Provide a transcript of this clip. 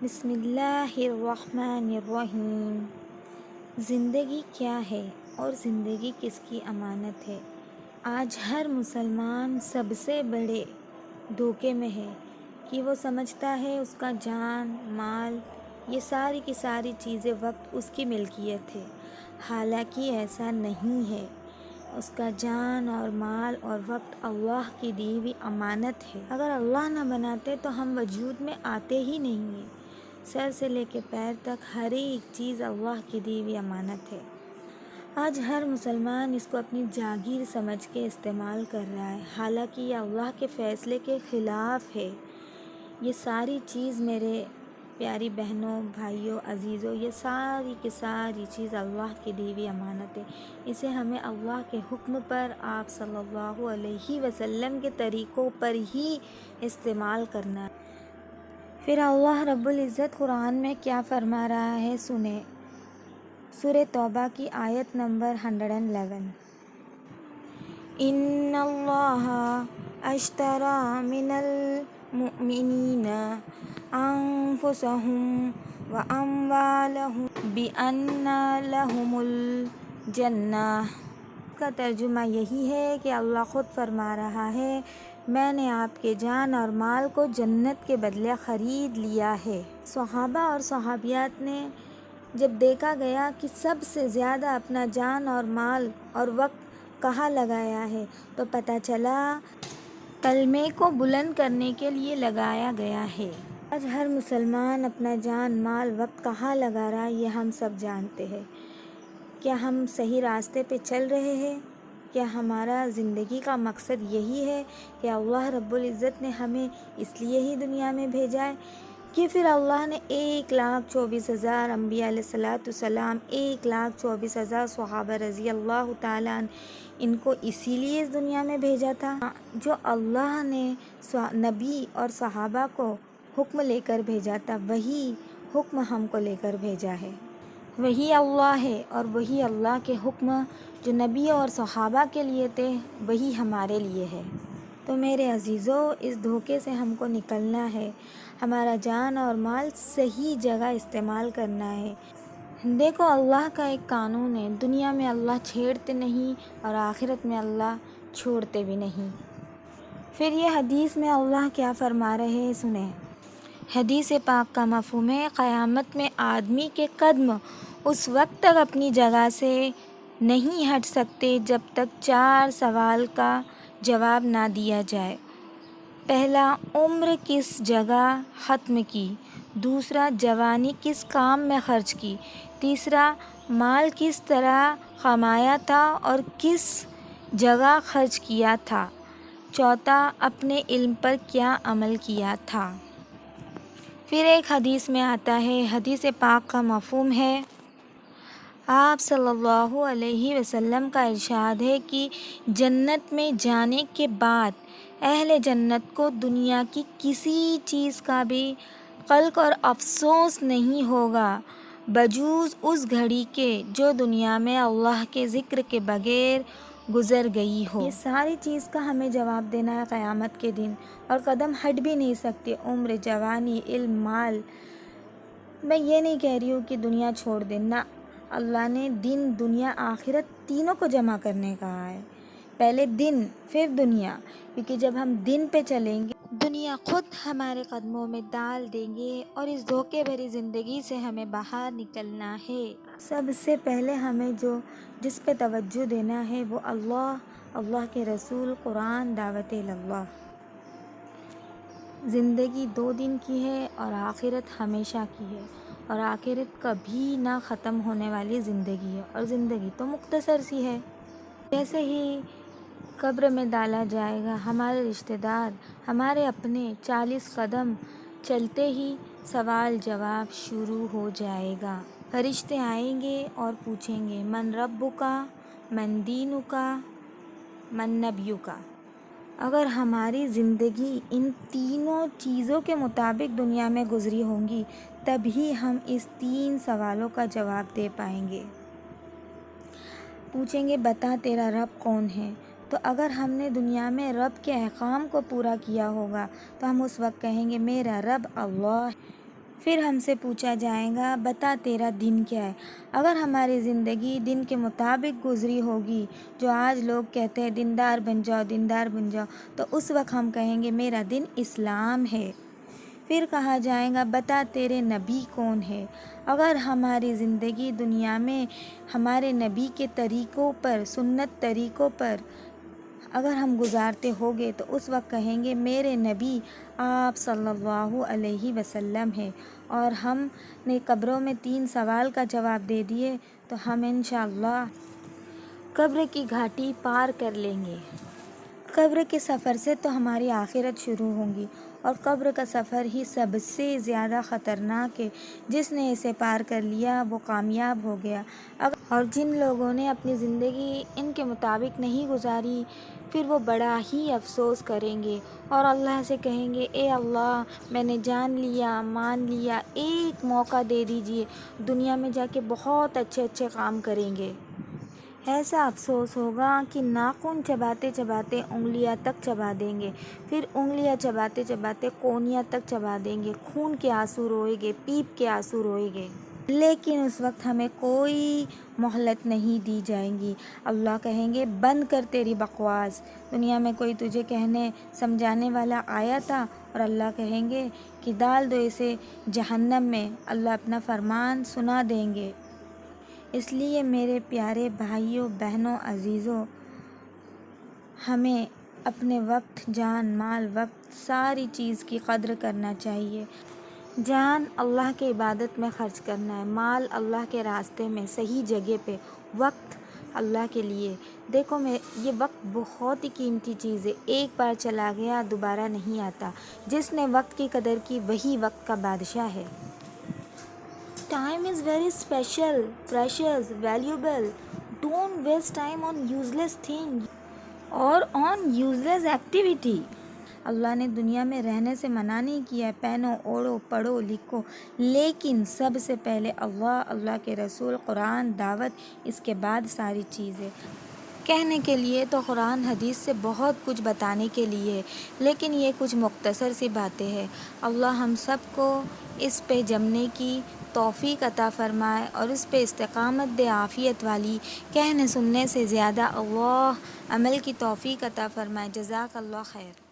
بسم اللہ الرحمن الرحیم۔ زندگی کیا ہے اور زندگی کس کی امانت ہے؟ آج ہر مسلمان سب سے بڑے دھوکے میں ہے کہ وہ سمجھتا ہے اس کا جان، مال، یہ ساری کی ساری چیزیں وقت اس کی ملکیت ہے، حالانکہ ایسا نہیں ہے۔ اس کا جان اور مال اور وقت اللہ کی دی ہوئی امانت ہے۔ اگر اللہ نہ بناتے تو ہم وجود میں آتے ہی نہیں ہیں۔ سر سے لے کے پیر تک ہر ایک چیز اللہ کی دی ہوئی امانت ہے۔ آج ہر مسلمان اس کو اپنی جاگیر سمجھ کے استعمال کر رہا ہے، حالانکہ یہ اللہ کے فیصلے کے خلاف ہے۔ یہ ساری چیز میرے پیاری بہنوں، بھائیوں، عزیزوں، یہ ساری کی ساری چیز اللہ کی دی ہوئی امانت ہے۔ اسے ہمیں اللہ کے حکم پر، آپ صلی اللہ علیہ وسلم کے طریقوں پر ہی استعمال کرنا ہے۔ پھر اللہ رب العزت قرآن میں کیا فرما رہا ہے سنیں۔ سورہ توبہ کی آیت نمبر 111۔ ان اللہ اشتری من المؤمنین انفسهم واموالهم بان لهم الجنہ۔ کا ترجمہ یہی ہے کہ اللہ خود فرما رہا ہے، میں نے آپ کے جان اور مال کو جنت کے بدلے خرید لیا ہے۔ صحابہ اور صحابیات نے جب دیکھا گیا کہ سب سے زیادہ اپنا جان اور مال اور وقت کہاں لگایا ہے تو پتہ چلا کلمے کو بلند کرنے کے لیے لگایا گیا ہے۔ آج ہر مسلمان اپنا جان، مال، وقت کہاں لگا رہا ہے، یہ ہم سب جانتے ہیں۔ کیا ہم صحیح راستے پہ چل رہے ہیں؟ کیا ہمارا زندگی کا مقصد یہی ہے کہ اللہ رب العزت نے ہمیں اس لیے ہی دنیا میں بھیجا ہے کہ پھر اللہ نے 1,24,000 انبیاء علیہ السلام، 1,24,000 صحابہ رضی اللہ تعالیٰ عنہ، ان کو اسی لیے اس دنیا میں بھیجا تھا؟ جو اللہ نے نبی اور صحابہ کو حکم لے کر بھیجا تھا، وہی حکم ہم کو لے کر بھیجا ہے۔ وہی اللہ ہے اور وہی اللہ کے حکم جو نبی اور صحابہ کے لیے تھے، وہی ہمارے لیے ہے۔ تو میرے عزیزوں، اس دھوکے سے ہم کو نکلنا ہے، ہمارا جان اور مال صحیح جگہ استعمال کرنا ہے۔ دیکھو، اللہ کا ایک قانون ہے، دنیا میں اللہ چھیڑتے نہیں اور آخرت میں اللہ چھوڑتے بھی نہیں۔ پھر یہ حدیث میں اللہ کیا فرما رہے ہیں سنیں۔ حدیث پاک کا مفہوم ہے، قیامت میں آدمی کے قدم اس وقت تک اپنی جگہ سے نہیں ہٹ سکتے جب تک 4 سوال کا جواب نہ دیا جائے۔ پہلا، عمر کس جگہ ختم کی؟ دوسرا، جوانی کس کام میں خرچ کی؟ تیسرا، مال کس طرح کمایا تھا اور کس جگہ خرچ کیا تھا؟ چوتھا، اپنے علم پر کیا عمل کیا تھا؟ پھر ایک حدیث میں آتا ہے، حدیث پاک کا مفہوم ہے، آپ صلی اللہ علیہ وسلم کا ارشاد ہے کہ جنت میں جانے کے بعد اہل جنت کو دنیا کی کسی چیز کا بھی قلق اور افسوس نہیں ہوگا بجز اس گھڑی کے جو دنیا میں اللہ کے ذکر کے بغیر گزر گئی ہو۔ یہ ساری چیز کا ہمیں جواب دینا ہے قیامت کے دن، اور قدم ہٹ بھی نہیں سکتے۔ عمر، جوانی، علم، مال۔ میں یہ نہیں کہہ رہی ہوں کہ دنیا چھوڑ دینا، اللہ نے دن، دنیا، آخرت تینوں کو جمع کرنے کہا ہے۔ پہلے دن پھر دنیا، کیونکہ جب ہم دن پہ چلیں گے دنیا خود ہمارے قدموں میں ڈال دیں گے، اور اس دھوکے بھری زندگی سے ہمیں باہر نکلنا ہے۔ سب سے پہلے ہمیں جس پہ توجہ دینا ہے وہ اللہ کے رسول، قرآن، دعوت اللہ۔ زندگی 2 دن کی ہے اور آخرت ہمیشہ کی ہے، اور آخرت کبھی نہ ختم ہونے والی زندگی ہے، اور زندگی تو مختصر سی ہے۔ جیسے ہی قبر میں ڈالا جائے گا، ہمارے رشتہ دار، ہمارے اپنے 40 قدم چلتے ہی سوال جواب شروع ہو جائے گا۔ فرشتے آئیں گے اور پوچھیں گے، من ربک، من دینک، من نبیک۔ اگر ہماری زندگی ان تینوں چیزوں کے مطابق دنیا میں گزری ہوں گی، تبھی ہم اس 3 سوالوں کا جواب دے پائیں گے۔ پوچھیں گے، بتا تیرا رب کون ہے؟ تو اگر ہم نے دنیا میں رب کے احکام کو پورا کیا ہوگا تو ہم اس وقت کہیں گے، میرا رب اللہ ہے۔ پھر ہم سے پوچھا جائے گا بتا تیرا دن کیا ہے۔ اگر ہماری زندگی دن کے مطابق گزری ہوگی، جو آج لوگ کہتے ہیں دیندار بن جاؤ دیندار بن جاؤ، تو اس وقت ہم کہیں گے میرا دن اسلام ہے۔ پھر کہا جائے گا بتا تیرے نبی کون ہے۔ اگر ہماری زندگی دنیا میں ہمارے نبی کے طریقوں پر، سنت طریقوں پر اگر ہم گزارتے ہوگے تو اس وقت کہیں گے میرے نبی آپ صلی اللہ علیہ وسلم ہے۔ اور ہم نے قبروں میں 3 سوال کا جواب دے دیے تو ہم انشاءاللہ قبر کی گھاٹی پار کر لیں گے۔ قبر کے سفر سے تو ہماری آخرت شروع ہوگی، اور قبر کا سفر ہی سب سے زیادہ خطرناک ہے۔ جس نے اسے پار کر لیا وہ کامیاب ہو گیا۔ اور جن لوگوں نے اپنی زندگی ان کے مطابق نہیں گزاری، پھر وہ بڑا ہی افسوس کریں گے اور اللہ سے کہیں گے اے اللہ میں نے جان لیا مان لیا، ایک موقع دے دیجئے، دنیا میں جا کے بہت اچھے اچھے کام کریں گے۔ ایسا افسوس ہوگا کہ ناخن چباتے چباتے انگلیاں تک چبا دیں گے، پھر انگلیاں چباتے چباتے کونیاں تک چبا دیں گے، خون کے آنسو روئیں گے، پیپ کے آنسو روئیں گے، لیکن اس وقت ہمیں کوئی مہلت نہیں دی جائیں گی۔ اللہ کہیں گے بند کر تیری بکواس، دنیا میں کوئی تجھے کہنے سمجھانے والا آیا تھا؟ اور اللہ کہیں گے کہ ڈال دو اسے جہنم میں۔ اللہ اپنا فرمان سنا دیں گے۔ اس لیے میرے پیارے بھائیوں بہنوں عزیزوں، ہمیں اپنے وقت، جان، مال، وقت ساری چیز کی قدر کرنا چاہیے۔ جان اللہ کی عبادت میں خرچ کرنا ہے، مال اللہ کے راستے میں صحیح جگہ پہ، وقت اللہ کے لیے۔ دیکھو یہ وقت بہت ہی قیمتی چیز ہے، ایک بار چلا گیا دوبارہ نہیں آتا۔ جس نے وقت کی قدر کی وہی وقت کا بادشاہ ہے۔ Time is very special, precious, valuable. Don't waste time on useless things or on useless activity. اللہ نے دنیا میں رہنے سے منع نہیں کیا ہے، پہنو اوڑھو پڑھو لکھو، لیکن سب سے پہلے اللہ کے رسول، قرآن، دعوت، اس کے بعد ساری چیزیں۔ کہنے کے لیے تو قرآن حدیث سے بہت کچھ بتانے کے لیے، لیکن یہ کچھ مختصر سی باتیں ہیں۔ اللہ ہم سب کو اس پہ جمنے کی توفیق عطا فرمائے اور اس پہ استقامت دے، عافیت والی، کہنے سننے سے زیادہ اللہ عمل کی توفیق عطا فرمائے۔ جزاک اللہ خیر۔